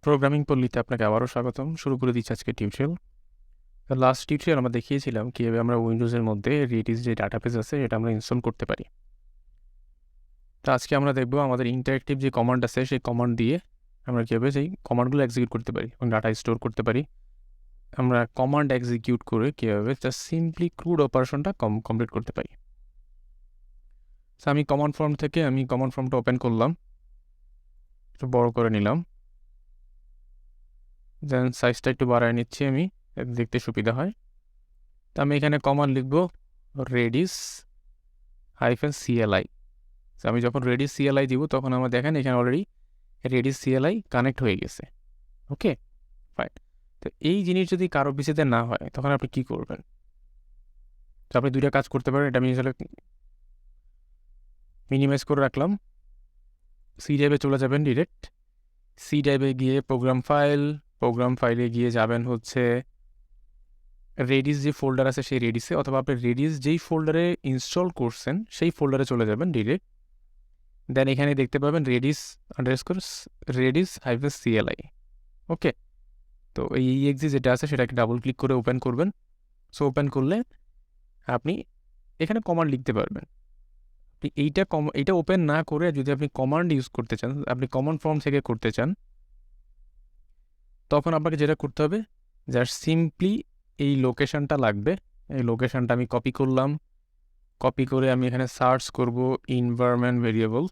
Programming পল্লীতে আপনাকে আবারও স্বাগতম। শুরু করে দিচ্ছি আজকে টিউটোরিয়াল। লাস্ট টিউটোরিয়াল আমরা দেখিয়েছিলাম কীভাবে আমরা উইন্ডোজের মধ্যে রেডিস যে ডাটাবেস আছে এটা আমরা ইনস্টল করতে পারি। তো আজকে আমরা দেখব আমাদের ইন্টারেক্টিভ যে কমান্ড আছে সেই কমান্ড দিয়ে আমরা কীভাবে সেই কমান্ডগুলো এক্সিকিউট করতে পারি এবং ডাটা স্টোর করতে পারি। আমরা কমান্ড এক্সিকিউট করে কীভাবে জাস্ট সিম্পলি ক্রুড অপারেশনটা কমপ্লিট করতে পারি। তো আমি কমান্ড ফর্ম থেকে কমান্ড ফর্মটা ওপেন করলাম, একটু বড় করে নিলাম, দেন সাইজটা একটু বাড়ায় নিচ্ছি আমি, দেখতে সুবিধা হয়। তো আমি এখানে কমান্ড লিখব রেডিস -cli। আমি যখন রেডিস CLI দিব তখন আমার দেখেন এখানে অলরেডি রেডিস CLI কানেক্ট হয়ে গেছে। ওকে, ফাইন। তো এই জিনিস যদি কারো পিছিতে না হয় তখন আপনি কি করবেন? তো আপনি দুইটা কাজ করতে পারেন। এটা আমি আসলে মিনিমাইজ করে রাখলাম। সি ড্রাইভে চলে যাবেন ডিরেক্ট। সি ড্রাইভে গিয়ে প্রোগ্রাম ফাইলে গিয়ে যাবেন হচ্ছে রেডিস যে ফোল্ডার আছে সেই রেডিসে, অথবা আপনি রেডিস যেই ফোল্ডারে ইনস্টল করছেন সেই ফোল্ডারে চলে যাবেন ডিরেক্ট। দেন এখানে দেখতে পাবেন রেডিস -cli। ওকে, তো এই exe যেটা আছে সেটাকে ডাবল ক্লিক করে ওপেন করবেন। সো ওপেন করলে আপনি এখানে কমান্ড লিখতে পারবেন। আপনি এইটা ওপেন না করে যদি আপনি কমান্ড ইউজ করতে চান, আপনি কমান্ড ফর্ম থেকে করতে চান, তখন আপনাকে যেটা করতে হবে জাস্ট সিম্পলি এই লোকেশনটা লাগবে। এই লোকেশনটা আমি কপি করলাম। কপি করে আমি এখানে সার্চ করব environment variable,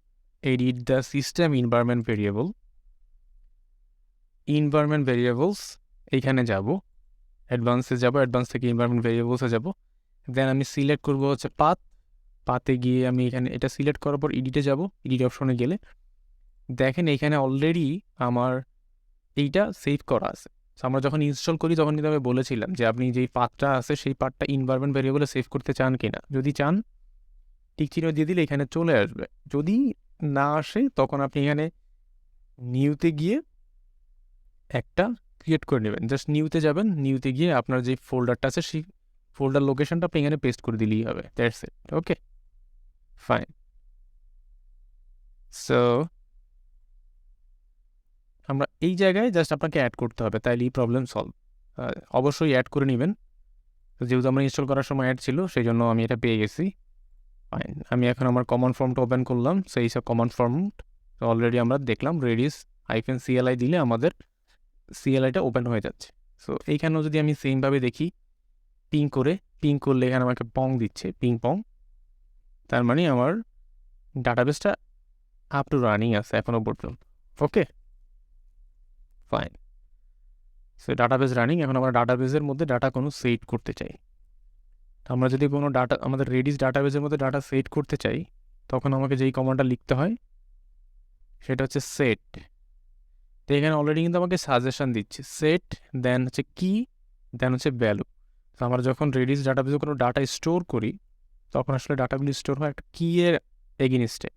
edit the system environment variables. এইখানে যাব, অ্যাডভান্সে যাব, অ্যাডভান্স থেকে এনভায়রনমেন্ট ভেরিয়েবলসে যাব। দেন আমি সিলেক্ট করব হচ্ছে পাতে গিয়ে আমি এখানে এটা সিলেক্ট করার পর এডিটে যাব। এডিট অপশনে গেলে দেখেন এখানে অলরেডি আমার এইটা সেভ করা আছে। আমরা যখন ইনস্টল করি তখন কিন্তু আমি বলেছিলাম যে আপনি যেই পাথটা আছে সেই পাথটা এনভায়রনমেন্ট ভেরিয়েবলে সেভ করতে চান কিনা। যদি চান টিক চিহ্ন দিয়ে দিলে এখানে চলে আসবে। যদি না আসে তখন আপনি এখানে নিউতে গিয়ে একটা ক্রিয়েট করে নেবেন। জাস্ট নিউতে যাবেন, নিউতে গিয়ে আপনার যে ফোল্ডারটা আছে সেই ফোল্ডার লোকেশনটা আপনি এখানে পেস্ট করে দিলেই হবে। That's it. Okay, fine. So আমরা এই জায়গায় জাস্ট আপনাকে অ্যাড করতে হবে, তাইলে এই প্রবলেম সলভ। অবশ্যই অ্যাড করে নেবেন, যেহেতু আমরা ইনস্টল করার সময় অ্যাড ছিল সেই জন্য আমি এটা পেয়ে গেছি। ফাইন, আমি এখন আমার কমান্ড ফর্মটা ওপেন করলাম। সেই সব কমান্ড ফর্ম অলরেডি আমরা দেখলাম রেডিস -cli দিলে আমাদের CLIটা ওপেন হয়ে যাচ্ছে। সো এইখানেও যদি আমি সেমভাবে দেখি, পিং করলে এখানে আমাকে পং দিচ্ছে, পিং পং। তার মানে আমার ডাটাবেসটা আপ টু রানিং আছে এখনো পর্যন্ত। ওকে, ফাইন। So database running. এখন আমরা ডাটাবেসের মধ্যে ডাটা কোনো সেট করতে চাই। আমরা যদি কোনো ডাটা আমাদের রেডিস ডাটাবেসের মধ্যে ডাটা সেট করতে চাই তখন আমাকে যেই কমান্ডটা লিখতে হয় সেটা হচ্ছে সেট। তো এখানে অলরেডি কিন্তু আমাকে সাজেশন দিচ্ছে সেট, দেন হচ্ছে কি, দেন হচ্ছে ভ্যালু। তো আমরা যখন রেডিস ডাটাবেসে কোনো ডাটা স্টোর করি তখন আসলে ডাটাগুলি স্টোর হয় একটা কি এর এগেনিস্টে।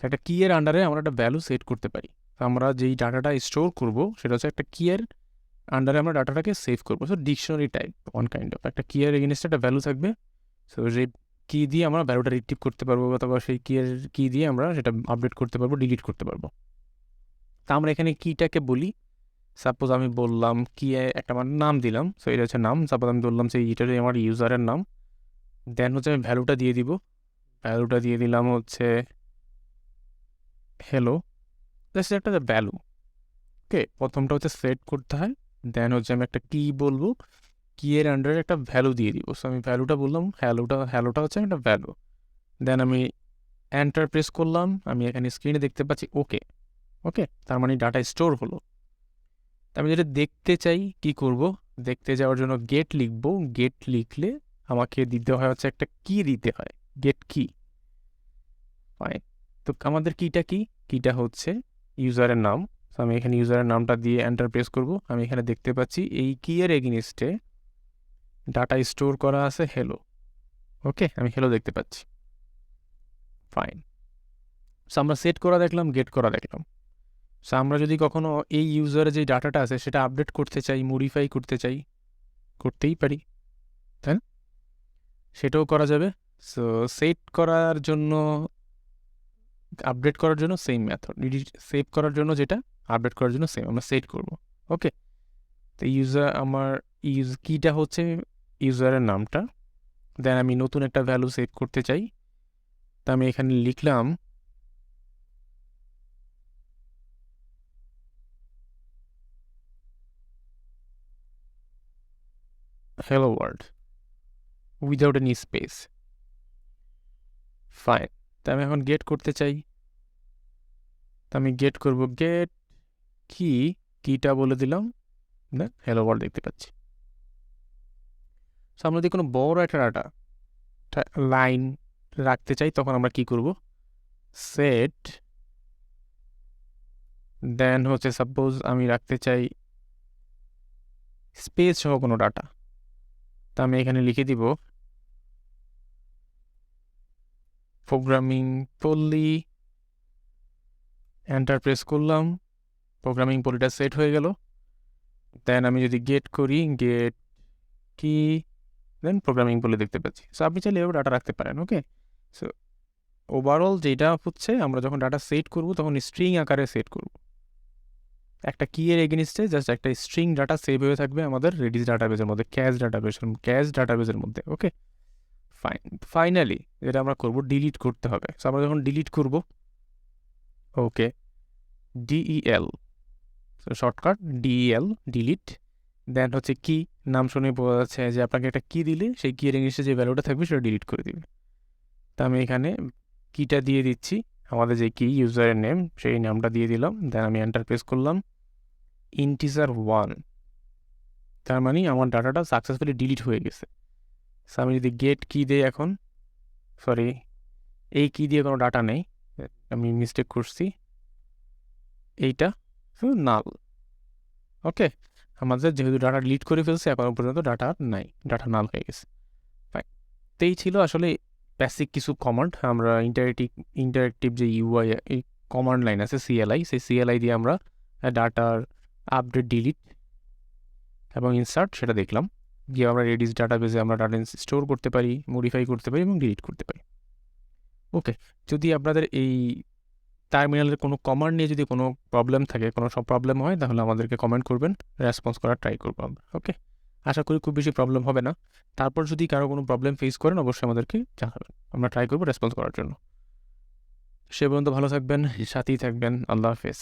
একটা কি এর আন্ডারে আমরা একটা ভ্যালু সেট করতে পারি। তো আমরা যেই ডাটাটা স্টোর করব সেটা হচ্ছে একটা কি এর আন্ডারে আমরা ডাটাটাকে সেভ করবো। So dictionary type one kind of একটা কি এর এগেনিস্টে একটা ভ্যালু থাকবে। সো কি দিয়ে আমরা ভ্যালুটা রিট্রিভ করতে পারবো, অথবা সেই কি দিয়ে আমরা সেটা আপডেট করতে পারবো, ডিলিট করতে পারবো। তা আমরা এখানে কিটাকে বলি, সাপোজ আমি বললাম কি একটা আমার নাম দিলাম। সো এটা হচ্ছে নাম। সাপোজ আমি বললাম যে এটারই আমার ইউজারের নাম। দেন হচ্ছে আমি ভ্যালুটা দিয়ে দিব। ভ্যালুটা দিয়ে দিলাম হচ্ছে হ্যালো, জাস্ট একটা ভ্যালু। ওকে, প্রথমটা হচ্ছে সেট করতে হয়। দেন হচ্ছে আমি একটা কি বলবো, কি এর আন্ডারে একটা ভ্যালু দিয়ে দিব। সো আমি ভ্যালুটা বললাম, হ্যালোটা হচ্ছে একটা ভ্যালু। দেন আমি এন্টার প্রেস করলাম। আমি এখানে স্ক্রিনে দেখতে পাচ্ছি ওকে। ওকে, তার মানে ডাটা স্টোর হলো। আমি যেটা দেখতে চাই কি করব, দেখতে যাওয়ার জন্য গেট লিখবো। গেট লিখলে আমাকে দিতে হয় হচ্ছে একটা কি দিতে হয়, গেট কি। ফাইন। তো আমাদের কিটা হচ্ছে ইউজারের নাম। তো আমি এখানে ইউজারের নামটা দিয়ে এন্টার প্রেস করব। আমি এখানে দেখতে পাচ্ছি এই কি এর এগেনিস্টে ডাটা স্টোর করা আছে হ্যালো। ওকে, আমি হ্যালো দেখতে পাচ্ছি। ফাইন। সো আমরা সেট করা দেখলাম, গেট করা দেখলাম। সো আমরা যদি কখনো এই ইউজারের যে ডাটাটা আছে সেটা আপডেট করতে চাই, মডিফাই করতে চাই, করতেই পারি, তাই না? সেটাও করা যাবে। সো সেট করার জন্য, আপডেট করার জন্য সেম মেথড, সেভ করার জন্য যেটা, আপডেট করার জন্য সেম আমরা সেট করব। ওকে, তো আমার কিটা হচ্ছে ইউজারের নামটা, দেন আমি নতুন একটা ভ্যালু সেট করতে চাই, তা আমি এখানে লিখলাম hello world without any space. Fine, তা আমি এখন গেট করতে চাই, তা আমি গেট করব, গেট কিটা বলে দিলাম, দেন হ্যালো ওয়ার্ল্ড দেখতে পাচ্ছি। সো আমরা যদি কোনো বড় একটা ডাটা লাইন রাখতে চাই তখন আমরা কি করব, সেট, দেন হচ্ছে সাপোজ আমি রাখতে চাই স্পেস সহ কোনো ডাটা, তা আমি এখানে লিখে দিব প্রোগ্রামিং পল্লী, এন্টার প্রেস করলাম, প্রোগ্রামিং পল্লীটা সেট হয়ে গেল। দেন আমি যদি গেট করি, গেট কি, দেন প্রোগ্রামিং পল্লী দেখতে পাচ্ছি। সো আপনি চাইলে এভাবে ডাটা রাখতে পারেন। ওকে, সো ওভারঅল যেটা হচ্ছে আমরা যখন ডাটা সেট করব তখন স্ট্রিং আকারে সেট করব, একটা কি এর এগেনিস্টে জাস্ট একটা স্ট্রিং ডাটা সেভ হয়ে থাকবে আমাদের রেডিস ডাটাবেজের মধ্যে, ক্যাশ ডাটাবেজের মধ্যে। ওকে, ফাইনালি যেটা আমরা করব, ডিলিট করতে হবে। সো আমরা যখন ডিলিট করব, ওকে, ডিইএল, শর্টকাট ডিইএল, ডিলিট, দেন হচ্ছে কি, নাম শুনে বোঝা যাচ্ছে যে আপনাকে একটা কি দিলে সেই কি এর ইংলিশে যে ভ্যালুটা থাকবে সেটা ডিলিট করে দিবে। তা আমি এখানে কিটা দিয়ে দিচ্ছি, আমাদের যে কি ইউজারের নেম সেই নামটা দিয়ে দিলাম, দেন আমি এন্টার প্রেস করলাম, ইন্টিজার 1, তার মানে আমার ডাটাটা সাকসেসফুলি ডিলিট হয়ে গেছে। সো আমি যদি গেট কি দিই এখন, সরি এই কি দিয়ে কোনো ডাটা নেই, আমি মিস্টেক করছি, এইটা নাল। ওকে, আমাদের যেহেতু ডাটা ডিলিট করে ফেলছে এখনো পর্যন্ত ডাটা নাই, ডাটা নাল হয়ে গেছে। ফাইন, তো এই ছিল আসলে বেসিক কিছু কমান্ড। আমরা ইন্টারেক্টিভ যে ইউআই কমান্ড লাইন আছে সিএলআই, সেই সিএলআই দিয়ে আমরা ডাটার আপডেট, ডিলিট এবং ইনসার্ট সেটা দেখলাম, গিয়ে আমরা রেডিস ডাটাবেজে আমরা ডাটা স্টোর করতে পারি, মডিফাই করতে পারি এবং ডিলিট করতে পারি। ওকে, যদি আপনাদের এই টার্মিনালের কোনো কমান্ড নিয়ে যদি কোনো প্রবলেম থাকে, কোনো সব প্রবলেম হয়, তাহলে আমাদেরকে কমেন্ট করবেন, রেসপন্স করার ট্রাই করবো আমরা। ওকে, আশা করি খুব বেশি প্রবলেম হবে না। তারপর যদি কারো কোনো প্রবলেম ফেস করেন অবশ্যই আমাদেরকে জানাবেন, আমরা ট্রাই করবো রেসপন্স করার জন্য। সে পর্যন্ত ভালো থাকবেন, সাথেই থাকবেন। আল্লাহ হাফেজ।